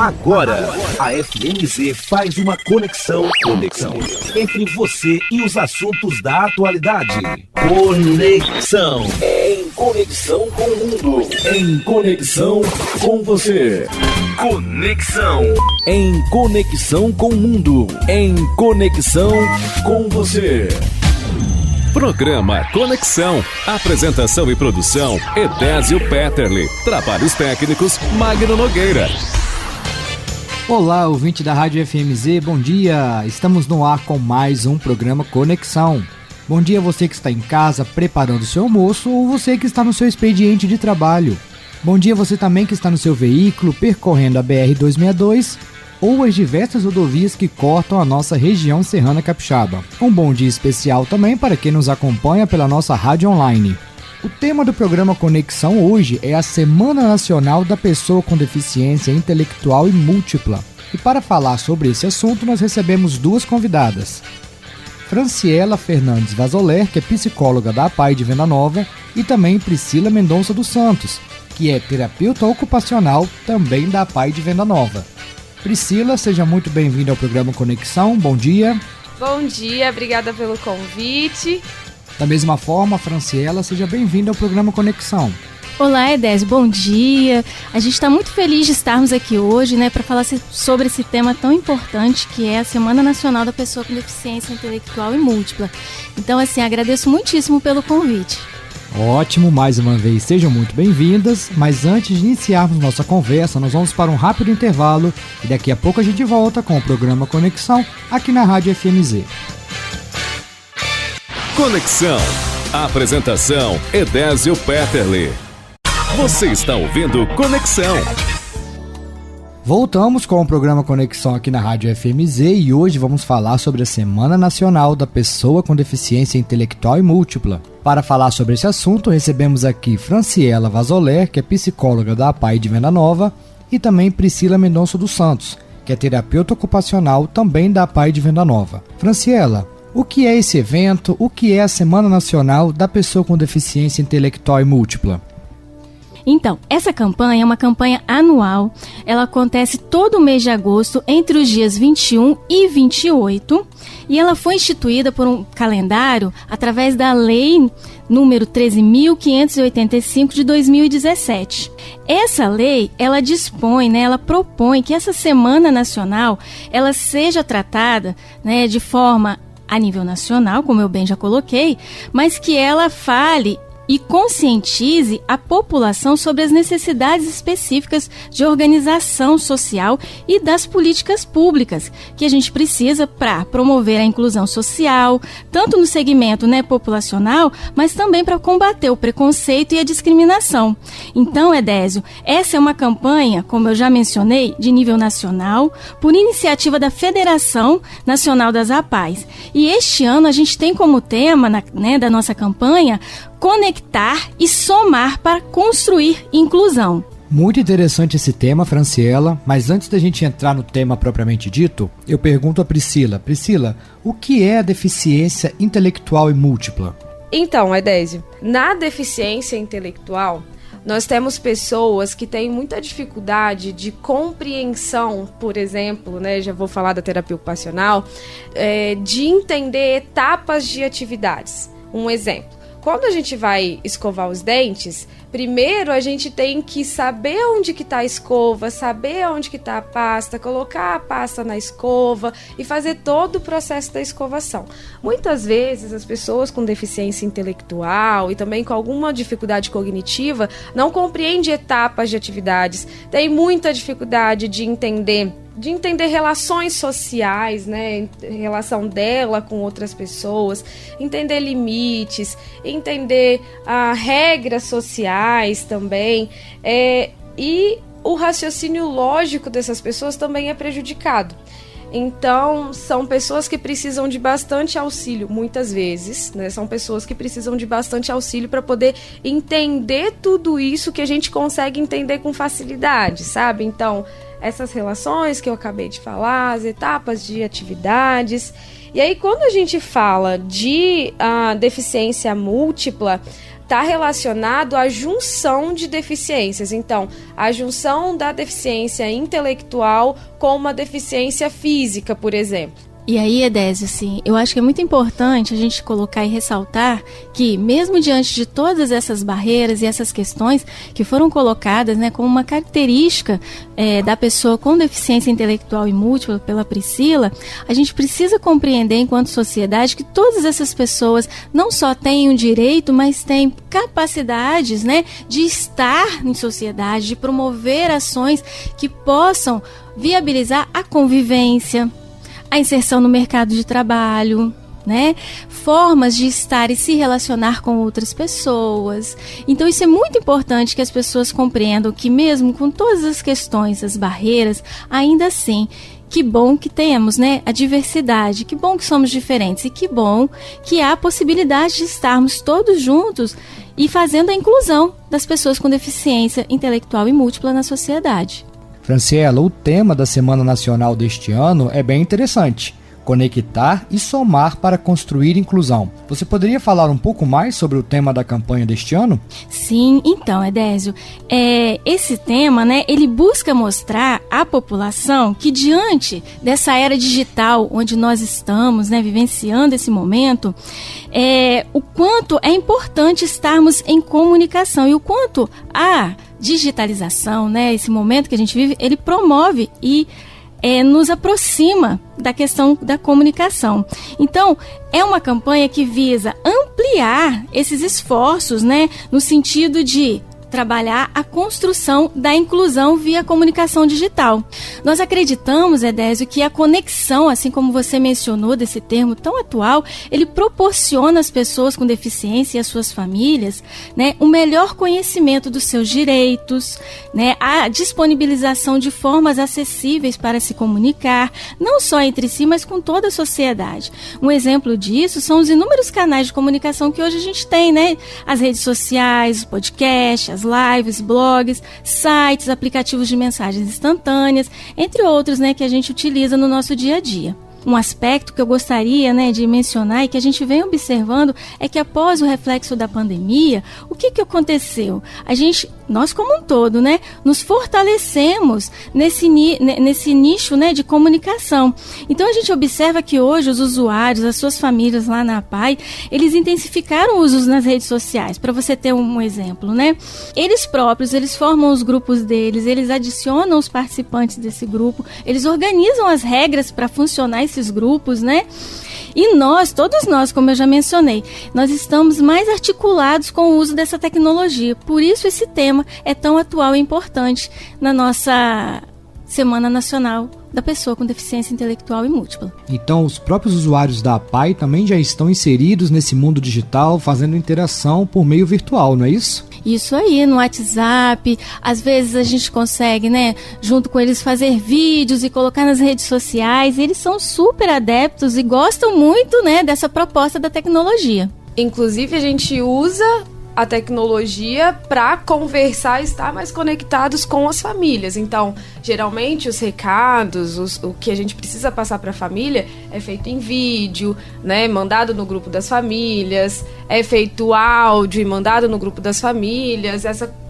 Agora, a FMZ faz uma conexão entre você e os assuntos da atualidade. Conexão. Em conexão com o mundo. Em conexão com você. Conexão. Em conexão com o mundo. Em conexão com você. Programa Conexão. Apresentação e produção, Edésio Petterle. Trabalhos técnicos, Magno Nogueira. Olá, ouvinte da Rádio FMZ, bom dia! Estamos no ar com mais um programa Conexão. Bom dia você que está em casa preparando seu almoço ou você que está no seu expediente de trabalho. Bom dia você também que está no seu veículo percorrendo a BR-262 ou as diversas rodovias que cortam a nossa região serrana capixaba. Um bom dia especial também para quem nos acompanha pela nossa rádio online. O tema do programa Conexão hoje é a Semana Nacional da Pessoa com Deficiência Intelectual e Múltipla. E para falar sobre esse assunto, nós recebemos duas convidadas. Franciela Fernandes Vazoler, que é psicóloga da APAI de Venda Nova, e também Priscila Mendonça dos Santos, que é terapeuta ocupacional também da APAI de Venda Nova. Priscila, seja muito bem-vinda ao programa Conexão, bom dia. Bom dia, obrigada pelo convite. Da mesma forma, Franciela, seja bem-vinda ao programa Conexão. Olá, Edésio, bom dia. A gente está muito feliz de estarmos aqui hoje, para falar sobre esse tema tão importante que é a Semana Nacional da Pessoa com Deficiência Intelectual e Múltipla. Então, agradeço muitíssimo pelo convite. Ótimo, mais uma vez, sejam muito bem-vindas, mas antes de iniciarmos nossa conversa, nós vamos para um rápido intervalo e daqui a pouco a gente volta com o programa Conexão aqui na Rádio FMZ. Conexão. Apresentação, Edésio Petterle. Você está ouvindo Conexão. Voltamos com o programa Conexão aqui na Rádio FMZ e hoje vamos falar sobre a Semana Nacional da Pessoa com Deficiência Intelectual e Múltipla. Para falar sobre esse assunto, recebemos aqui Franciela Vazoler, que é psicóloga da APAI de Venda Nova, e também Priscila Mendonça dos Santos, que é terapeuta ocupacional também da APAI de Venda Nova. Franciela, o que é esse evento? O que é a Semana Nacional da Pessoa com Deficiência Intelectual e Múltipla? Então, essa campanha é uma campanha anual. Ela acontece todo mês de agosto, entre os dias 21 e 28. E ela foi instituída por um calendário através da Lei número 13.585 de 2017. Essa lei, ela dispõe, ela propõe que essa Semana Nacional ela seja tratada, de forma a nível nacional, como eu bem já coloquei, mas que ela fale e conscientize a população sobre as necessidades específicas de organização social e das políticas públicas que a gente precisa para promover a inclusão social, tanto no segmento populacional, mas também para combater o preconceito e a discriminação. Então, Edésio, essa é uma campanha, como eu já mencionei, de nível nacional, por iniciativa da Federação Nacional das APAIs. E este ano a gente tem como tema da nossa campanha conectar e somar para construir inclusão. Muito interessante esse tema, Franciela, mas antes da gente entrar no tema propriamente dito, eu pergunto a Priscila. Priscila, o que é a deficiência intelectual e múltipla? Então, Edésio, na deficiência intelectual, nós temos pessoas que têm muita dificuldade de compreensão, por exemplo, já vou falar da terapia ocupacional, de entender etapas de atividades. Um exemplo. Quando a gente vai escovar os dentes, primeiro a gente tem que saber onde que está a escova, saber onde que está a pasta, colocar a pasta na escova e fazer todo o processo da escovação. Muitas vezes as pessoas com deficiência intelectual e também com alguma dificuldade cognitiva não compreendem etapas de atividades, tem muita dificuldade de entender relações sociais, relação dela com outras pessoas, entender limites, entender regras sociais também, e o raciocínio lógico dessas pessoas também é prejudicado. Então, são pessoas que precisam de bastante auxílio, muitas vezes, são pessoas que precisam de bastante auxílio para poder entender tudo isso que a gente consegue entender com facilidade, sabe? Então, essas relações que eu acabei de falar, as etapas de atividades. E aí, quando a gente fala de deficiência múltipla, está relacionado à junção de deficiências. Então, a junção da deficiência intelectual com uma deficiência física, por exemplo. E aí, Edésio, assim, eu acho que é muito importante a gente colocar e ressaltar que, mesmo diante de todas essas barreiras e essas questões que foram colocadas, né, como uma característica da pessoa com deficiência intelectual e múltipla pela Priscila, a gente precisa compreender, enquanto sociedade, que todas essas pessoas não só têm um direito, mas têm capacidades, né, de estar em sociedade, de promover ações que possam viabilizar a convivência, a inserção no mercado de trabalho, né? Formas de estar e se relacionar com outras pessoas. Então isso é muito importante que as pessoas compreendam que mesmo com todas as questões, as barreiras, ainda assim, que bom que temos, né, a diversidade, que bom que somos diferentes e que bom que há a possibilidade de estarmos todos juntos e fazendo a inclusão das pessoas com deficiência intelectual e múltipla na sociedade. Franciela, o tema da Semana Nacional deste ano é bem interessante: conectar e somar para construir inclusão. Você poderia falar um pouco mais sobre o tema da campanha deste ano? Sim, então, Edésio, esse tema, né, ele busca mostrar à população que diante dessa era digital onde nós estamos, né, vivenciando esse momento, o quanto é importante estarmos em comunicação e o quanto a digitalização, né, esse momento que a gente vive, ele promove e nos aproxima da questão da comunicação. Então, é uma campanha que visa ampliar esses esforços, né, no sentido de trabalhar a construção da inclusão via comunicação digital. Nós acreditamos, Edésio, que a conexão, assim como você mencionou desse termo tão atual, ele proporciona às pessoas com deficiência e às suas famílias, né, um melhor conhecimento dos seus direitos, né, a disponibilização de formas acessíveis para se comunicar, não só entre si, mas com toda a sociedade. Um exemplo disso são os inúmeros canais de comunicação que hoje a gente tem, né? As redes sociais, os podcasts, as lives, blogs, sites, aplicativos de mensagens instantâneas, entre outros, né, que a gente utiliza no nosso dia a dia. Um aspecto que eu gostaria, né, de mencionar e que a gente vem observando é que após o reflexo da pandemia, o que aconteceu? Nós como um todo, né, nos fortalecemos nesse nicho, né, de comunicação. Então a gente observa que hoje os usuários, as suas famílias lá na APAI, eles intensificaram o uso nas redes sociais. Para você ter um exemplo, né, eles próprios, eles formam os grupos deles, eles adicionam os participantes desse grupo, eles organizam as regras para funcionar esses grupos, né? E todos nós, como eu já mencionei, nós estamos mais articulados com o uso dessa tecnologia. Por isso esse tema é tão atual e importante na nossa Semana Nacional da Pessoa com Deficiência Intelectual e Múltipla. Então, os próprios usuários da APAI também já estão inseridos nesse mundo digital, fazendo interação por meio virtual, não é isso? Isso aí, no WhatsApp, às vezes a gente consegue, né, junto com eles fazer vídeos e colocar nas redes sociais. Eles são super adeptos e gostam muito, né, dessa proposta da tecnologia. Inclusive, a gente usa a tecnologia para conversar e estar mais conectados com as famílias. Então, geralmente os recados, o que a gente precisa passar para a família é feito em vídeo, né, mandado no grupo das famílias, é feito áudio e mandado no grupo das famílias.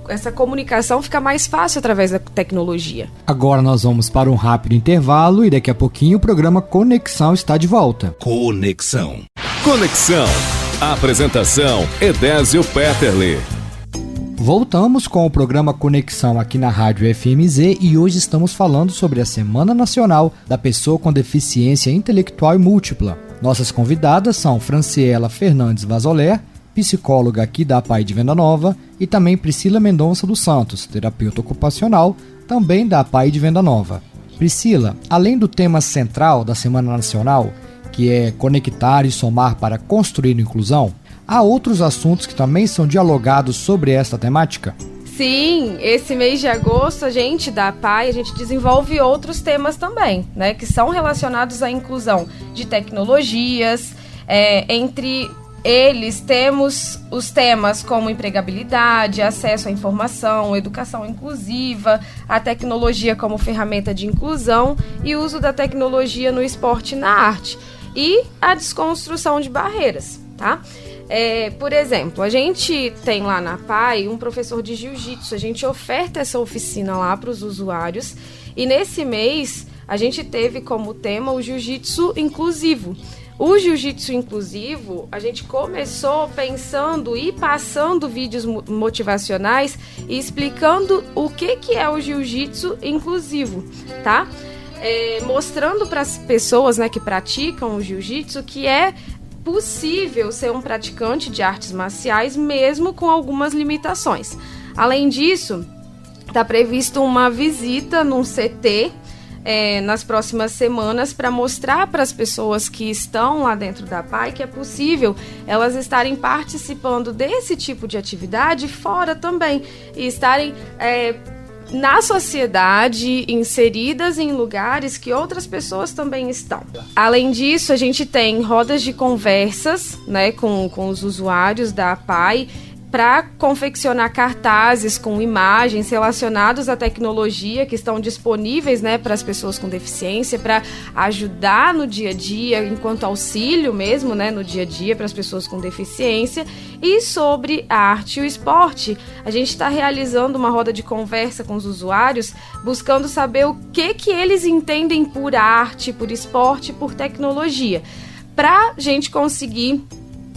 Essa comunicação fica mais fácil através da tecnologia. Agora nós vamos para um rápido intervalo e daqui a pouquinho o programa Conexão está de volta. Conexão. Apresentação: Edésio Petterle. Voltamos com o programa Conexão aqui na Rádio FMZ e hoje estamos falando sobre a Semana Nacional da Pessoa com Deficiência Intelectual e Múltipla. Nossas convidadas são Franciela Fernandes Vazoler, psicóloga aqui da APAI de Venda Nova, e também Priscila Mendonça dos Santos, terapeuta ocupacional, também da APAI de Venda Nova. Priscila, além do tema central da Semana Nacional, que é conectar e somar para construir inclusão, há outros assuntos que também são dialogados sobre esta temática? Sim, esse mês de agosto a gente da APAI, a gente desenvolve outros temas também, né, que são relacionados à inclusão de tecnologias. Entre eles temos os temas como empregabilidade, acesso à informação, educação inclusiva, a tecnologia como ferramenta de inclusão e uso da tecnologia no esporte e na arte, e a desconstrução de barreiras, tá? Por exemplo, a gente tem lá na PAI um professor de jiu-jitsu, a gente oferta essa oficina lá para os usuários, e nesse mês a gente teve como tema o jiu-jitsu inclusivo. O jiu-jitsu inclusivo, a gente começou pensando e passando vídeos motivacionais e explicando o que é o jiu-jitsu inclusivo, tá? Mostrando para as pessoas, né, que praticam o jiu-jitsu que é possível ser um praticante de artes marciais mesmo com algumas limitações. Além disso, está previsto uma visita num CT nas próximas semanas para mostrar para as pessoas que estão lá dentro da PAI que é possível elas estarem participando desse tipo de atividade fora também e estarem na sociedade, inseridas em lugares que outras pessoas também estão. Além disso, a gente tem rodas de conversas, né, com os usuários da PAI para confeccionar cartazes com imagens relacionadas à tecnologia que estão disponíveis, né, para as pessoas com deficiência, para ajudar no dia a dia, enquanto auxílio mesmo, né, no dia a dia para as pessoas com deficiência. E sobre a arte e o esporte, a gente está realizando uma roda de conversa com os usuários, buscando saber o que eles entendem por arte, por esporte, por tecnologia, para a gente conseguir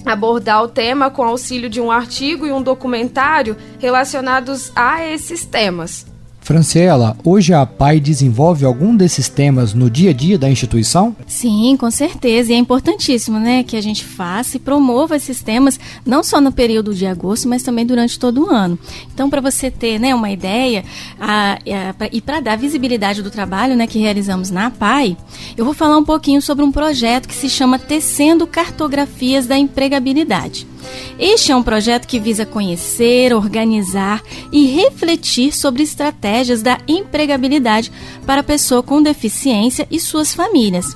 abordar o tema com auxílio de um artigo e um documentário relacionados a esses temas. Franciela, hoje a PAI desenvolve algum desses temas no dia a dia da instituição? Sim, com certeza. E é importantíssimo, né, que a gente faça e promova esses temas, não só no período de agosto, mas também durante todo o ano. Então, para você ter, né, uma ideia e para dar visibilidade do trabalho, né, que realizamos na PAI, eu vou falar um pouquinho sobre um projeto que se chama Tecendo Cartografias da Empregabilidade. Este é um projeto que visa conhecer, organizar e refletir sobre estratégias da empregabilidade para a pessoa com deficiência e suas famílias,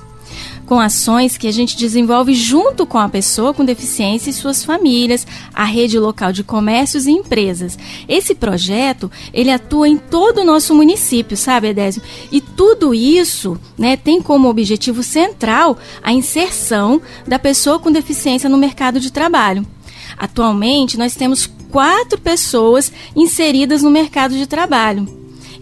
com ações que a gente desenvolve junto com a pessoa com deficiência e suas famílias, a rede local de comércios e empresas. Esse projeto, ele atua em todo o nosso município, sabe, Edésio? E tudo isso, né, tem como objetivo central a inserção da pessoa com deficiência no mercado de trabalho. Atualmente, nós temos 4 pessoas inseridas no mercado de trabalho.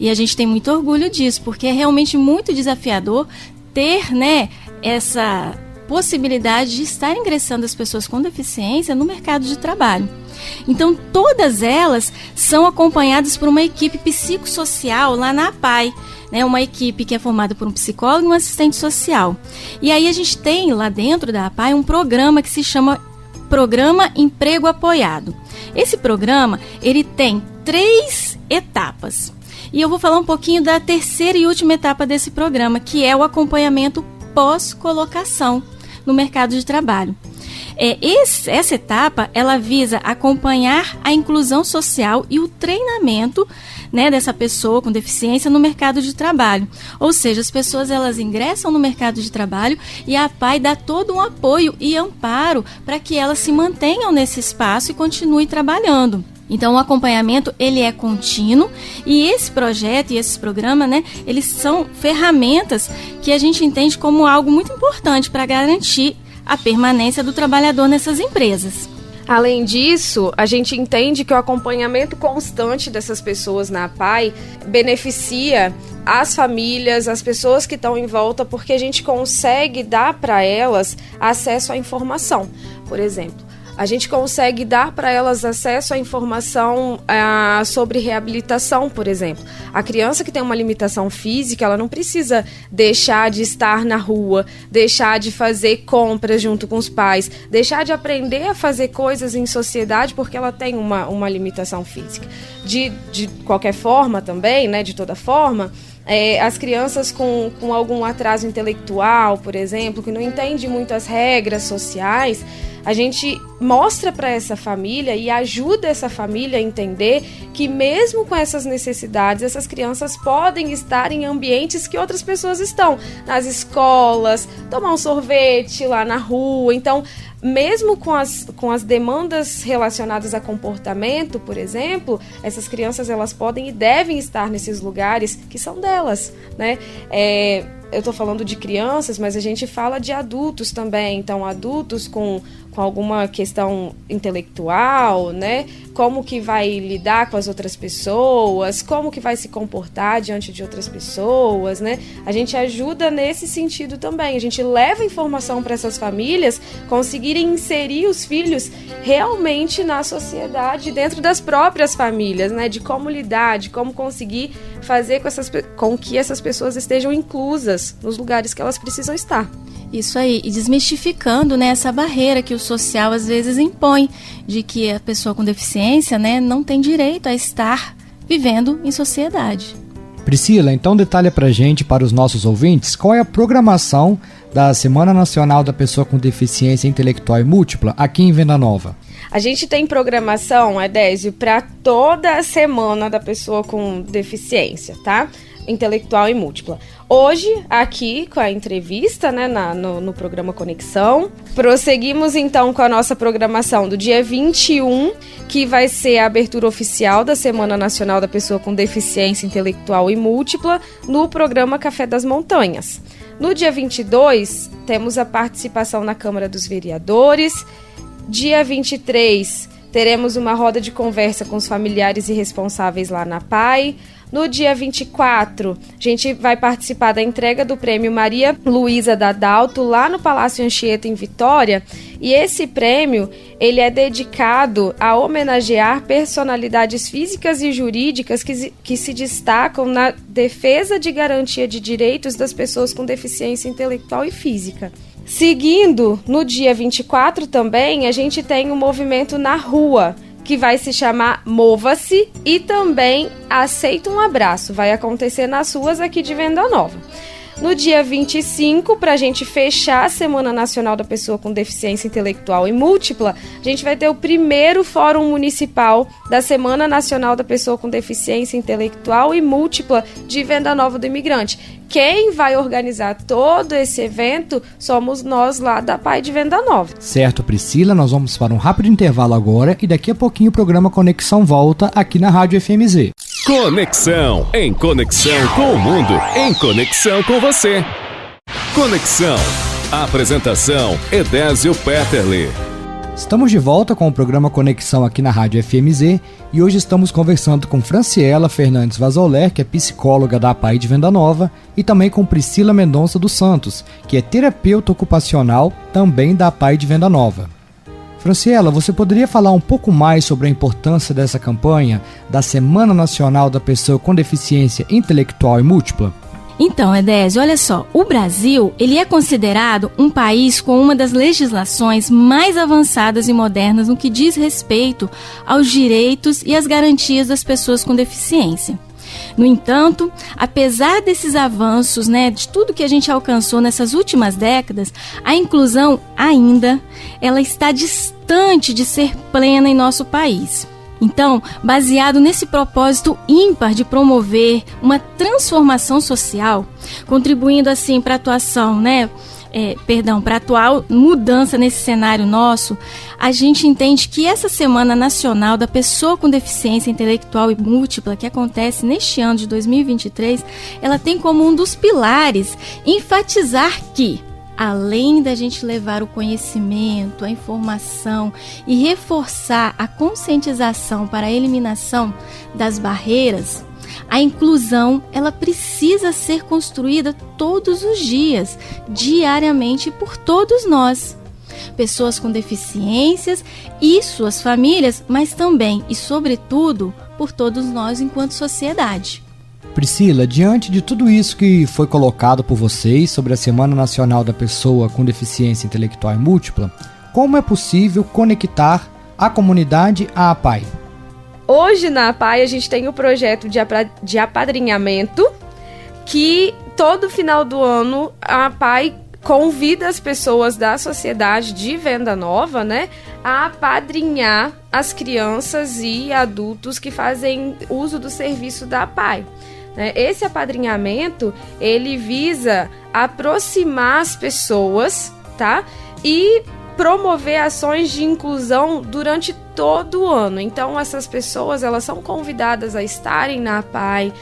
E a gente tem muito orgulho disso, porque é realmente muito desafiador ter, né, essa possibilidade de estar ingressando as pessoas com deficiência no mercado de trabalho. Então, todas elas são acompanhadas por uma equipe psicossocial lá na PAI, né, uma equipe que é formada por um psicólogo e um assistente social. E aí a gente tem lá dentro da PAI um programa que se chama Programa Emprego Apoiado. Esse programa, ele tem 3 etapas. E eu vou falar um pouquinho da terceira e última etapa desse programa, que é o acompanhamento pós-colocação no mercado de trabalho. Essa etapa, ela visa acompanhar a inclusão social e o treinamento, né, dessa pessoa com deficiência no mercado de trabalho. Ou seja, as pessoas elas ingressam no mercado de trabalho e a PAI dá todo um apoio e amparo para que elas se mantenham nesse espaço e continuem trabalhando. Então, o acompanhamento, ele é contínuo e esse projeto e esses programas, né, eles são ferramentas que a gente entende como algo muito importante para garantir a permanência do trabalhador nessas empresas. Além disso, a gente entende que o acompanhamento constante dessas pessoas na PAI beneficia as famílias, as pessoas que estão em volta, porque a gente consegue dar para elas acesso à informação. Por exemplo, a gente consegue dar para elas acesso à informação sobre reabilitação, por exemplo. A criança que tem uma limitação física, ela não precisa deixar de estar na rua, deixar de fazer compras junto com os pais, deixar de aprender a fazer coisas em sociedade porque ela tem uma limitação física. De qualquer forma também, né, de toda forma, as crianças com algum atraso intelectual, por exemplo, que não entendem muito as regras sociais, a gente mostra para essa família e ajuda essa família a entender que mesmo com essas necessidades, essas crianças podem estar em ambientes que outras pessoas estão, nas escolas, tomar um sorvete lá na rua. Então, mesmo com as demandas relacionadas a comportamento, por exemplo, essas crianças elas podem e devem estar nesses lugares que são delas, né? eu estou falando de crianças, mas a gente fala de adultos também. Então, adultos com alguma questão intelectual, né? Como que vai lidar com as outras pessoas, como que vai se comportar diante de outras pessoas, né? A gente ajuda nesse sentido também. A gente leva informação para essas famílias conseguirem inserir os filhos realmente na sociedade, dentro das próprias famílias, né? De como lidar, de como conseguir fazer com que essas pessoas estejam inclusas nos lugares que elas precisam estar. Isso aí, e desmistificando, né, essa barreira que o social às vezes impõe, de que a pessoa com deficiência, né, não tem direito a estar vivendo em sociedade. Priscila, então detalha pra gente, para os nossos ouvintes, qual é a programação da Semana Nacional da Pessoa com Deficiência Intelectual e Múltipla aqui em Venda Nova. A gente tem programação, Edésio, para toda a Semana da Pessoa com Deficiência, tá? Intelectual e múltipla. Hoje, aqui com a entrevista, né, no programa Conexão, prosseguimos então com a nossa programação do dia 21, que vai ser a abertura oficial da Semana Nacional da Pessoa com Deficiência Intelectual e Múltipla no programa Café das Montanhas. No dia 22, temos a participação na Câmara dos Vereadores. Dia 23, teremos uma roda de conversa com os familiares e responsáveis lá na PAI. No dia 24, a gente vai participar da entrega do prêmio Maria Luísa Dadalto lá no Palácio Anchieta, em Vitória. E esse prêmio, ele é dedicado a homenagear personalidades físicas e jurídicas que se destacam na defesa de garantia de direitos das pessoas com deficiência intelectual e física. Seguindo, no dia 24 também, a gente tem um movimento na rua, que vai se chamar Mova-se, e também Aceita um Abraço. Vai acontecer nas ruas aqui de Venda Nova. No dia 25, para a gente fechar a Semana Nacional da Pessoa com Deficiência Intelectual e Múltipla, a gente vai ter o primeiro Fórum Municipal da Semana Nacional da Pessoa com Deficiência Intelectual e Múltipla de Venda Nova do Imigrante. Quem vai organizar todo esse evento somos nós lá da PAI de Venda Nova. Certo, Priscila, nós vamos para um rápido intervalo agora e daqui a pouquinho o programa Conexão volta aqui na Rádio FMZ. Conexão, em conexão com o mundo, em conexão com você. Conexão, apresentação Edésio Peterle. Estamos de volta com o programa Conexão aqui na Rádio FMZ e hoje estamos conversando com Franciela Fernandes Vazoler, que é psicóloga da PAI de Venda Nova, e também com Priscila Mendonça dos Santos, que é terapeuta ocupacional também da PAI de Venda Nova. Franciela, você poderia falar um pouco mais sobre a importância dessa campanha da Semana Nacional da Pessoa com Deficiência Intelectual e Múltipla? Então, Edésio, olha só, o Brasil, ele é considerado um país com uma das legislações mais avançadas e modernas no que diz respeito aos direitos e às garantias das pessoas com deficiência. No entanto, apesar desses avanços, né, de tudo que a gente alcançou nessas últimas décadas, a inclusão ainda, ela está distante de ser plena em nosso país. Então, baseado nesse propósito ímpar de promover uma transformação social, contribuindo assim para a atuação, para a atual mudança nesse cenário nosso, a gente entende que essa Semana Nacional da Pessoa com Deficiência Intelectual e Múltipla, que acontece neste ano de 2023, ela tem como um dos pilares enfatizar que, além da gente levar o conhecimento, a informação e reforçar a conscientização para a eliminação das barreiras, a inclusão, ela precisa ser construída todos os dias, diariamente por todos nós. Pessoas com deficiências e suas famílias, mas também e sobretudo por todos nós enquanto sociedade. Priscila, diante de tudo isso que foi colocado por vocês sobre a Semana Nacional da Pessoa com Deficiência Intelectual e Múltipla, como é possível conectar a comunidade à APAI? Hoje na APAI a gente tem o projeto de apadrinhamento, que todo final do ano a APAI convida as pessoas da sociedade de Venda Nova, a apadrinhar as crianças e adultos que fazem uso do serviço da APAI. Esse apadrinhamento, ele visa aproximar as pessoas, tá? E promover ações de inclusão durante todo o ano. Então, essas pessoas, elas são convidadas a estarem na APAI,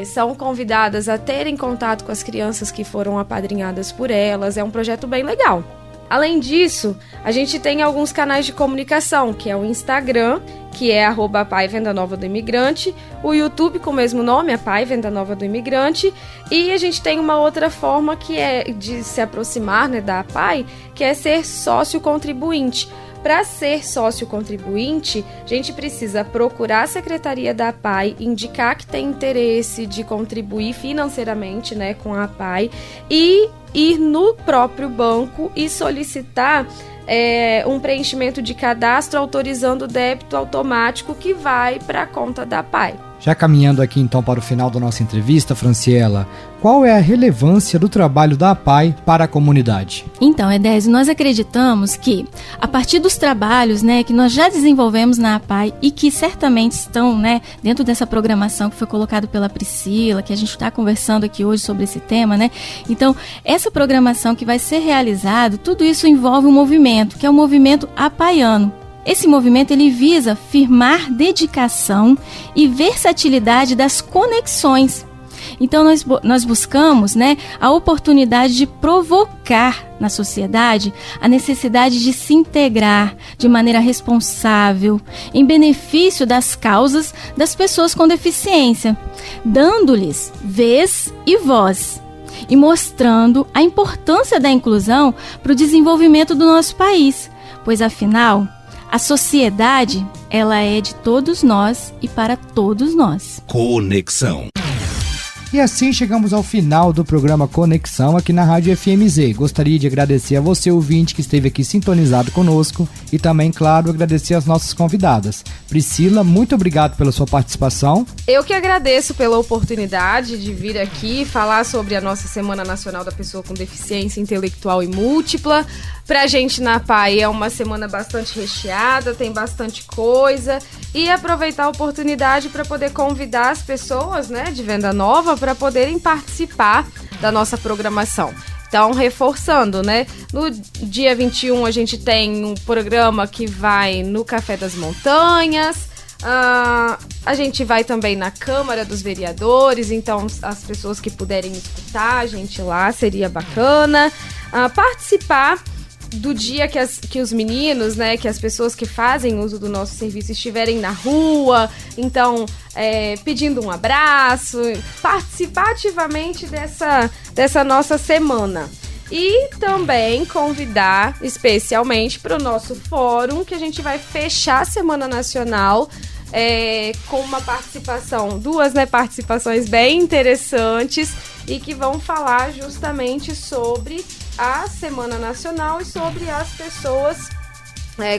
são convidadas a terem contato com as crianças que foram apadrinhadas por elas. É um projeto bem legal. Além disso, a gente tem alguns canais de comunicação, que é o Instagram, que é @Pai Venda Nova do Imigrante, o YouTube com o mesmo nome, Pai Venda Nova do Imigrante, e a gente tem uma outra forma que é de se aproximar, né, da APAI, que é ser sócio contribuinte. Para ser sócio contribuinte, a gente precisa procurar a secretaria da APAI, indicar que tem interesse de contribuir financeiramente, né, com a APAI, e ir no próprio banco e solicitar um preenchimento de cadastro autorizando o débito automático que vai para a conta da APAI. Já caminhando aqui então para o final da nossa entrevista, Franciela, qual é a relevância do trabalho da APAI para a comunidade? Então, Edésio, nós acreditamos que a partir dos trabalhos, né, que nós já desenvolvemos na APAI e que certamente estão, né, dentro dessa programação que foi colocado pela Priscila, que a gente está conversando aqui hoje sobre esse tema, né? Então, essa programação que vai ser realizada, tudo isso envolve um movimento, que é o movimento apaiano. Esse movimento ele visa firmar dedicação e versatilidade das conexões. Então nós buscamos, né, a oportunidade de provocar na sociedade a necessidade de se integrar de maneira responsável em benefício das causas das pessoas com deficiência, dando-lhes vez e voz e mostrando a importância da inclusão para o desenvolvimento do nosso país, pois afinal a sociedade, ela é de todos nós e para todos nós. Conexão. E assim chegamos ao final do programa Conexão aqui na Rádio FMZ. Gostaria de agradecer a você, ouvinte, que esteve aqui sintonizado conosco e também, claro, agradecer as nossas convidadas. Priscila, muito obrigado pela sua participação. Eu que agradeço pela oportunidade de vir aqui falar sobre a nossa Semana Nacional da Pessoa com Deficiência Intelectual e Múltipla. Pra gente na APAI é uma semana bastante recheada, tem bastante coisa, e aproveitar a oportunidade para poder convidar as pessoas, né, de Venda Nova para poderem participar da nossa programação. Então, reforçando, né, no dia 21 a gente tem um programa que vai no Café das Montanhas, a gente vai também na Câmara dos Vereadores, então as pessoas que puderem escutar a gente lá seria bacana, participar do dia que os meninos, né, que as pessoas que fazem uso do nosso serviço estiverem na rua, então pedindo um abraço, participar ativamente dessa nossa semana. E também convidar especialmente para o nosso fórum, que a gente vai fechar a Semana Nacional com uma participação, duas, né, participações bem interessantes e que vão falar justamente sobre a Semana Nacional e sobre as pessoas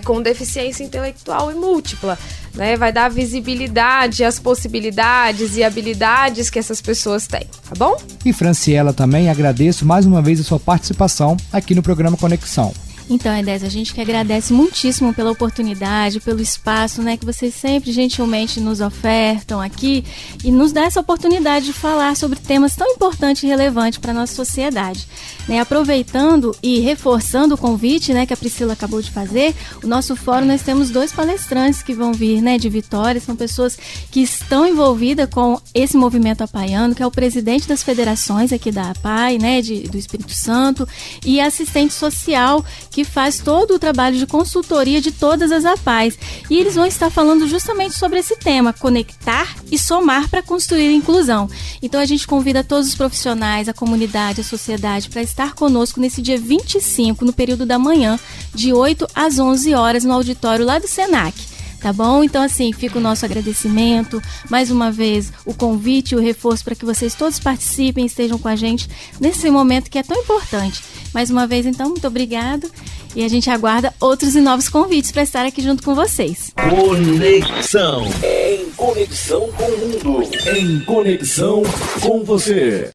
com deficiência intelectual e múltipla, né? Vai dar visibilidade às possibilidades e habilidades que essas pessoas têm, tá bom? E Franciela, também agradeço mais uma vez a sua participação aqui no programa Conexão. Então, Edésio, a gente que agradece muitíssimo pela oportunidade, pelo espaço, né, que vocês sempre gentilmente nos ofertam aqui e nos dá essa oportunidade de falar sobre temas tão importantes e relevantes para a nossa sociedade. Né, aproveitando e reforçando o convite, né, que a Priscila acabou de fazer, o nosso fórum nós temos 2 palestrantes que vão vir, né, de Vitória, são pessoas que estão envolvidas com esse movimento apaiano, que é o presidente das federações aqui da APAI, né, do Espírito Santo, e assistente social que faz todo o trabalho de consultoria de todas as APAIs. E eles vão estar falando justamente sobre esse tema, conectar e somar para construir a inclusão. Então a gente convida todos os profissionais, a comunidade, a sociedade para estar conosco nesse dia 25, no período da manhã, de 8 às 11 horas, no auditório lá do SENAC. Tá bom? Então, assim, fica o nosso agradecimento, mais uma vez, o convite e o reforço para que vocês todos participem, estejam com a gente nesse momento que é tão importante. Mais uma vez, então, muito obrigado e a gente aguarda outros e novos convites para estar aqui junto com vocês. Conexão. Em conexão com o mundo. Em conexão com você.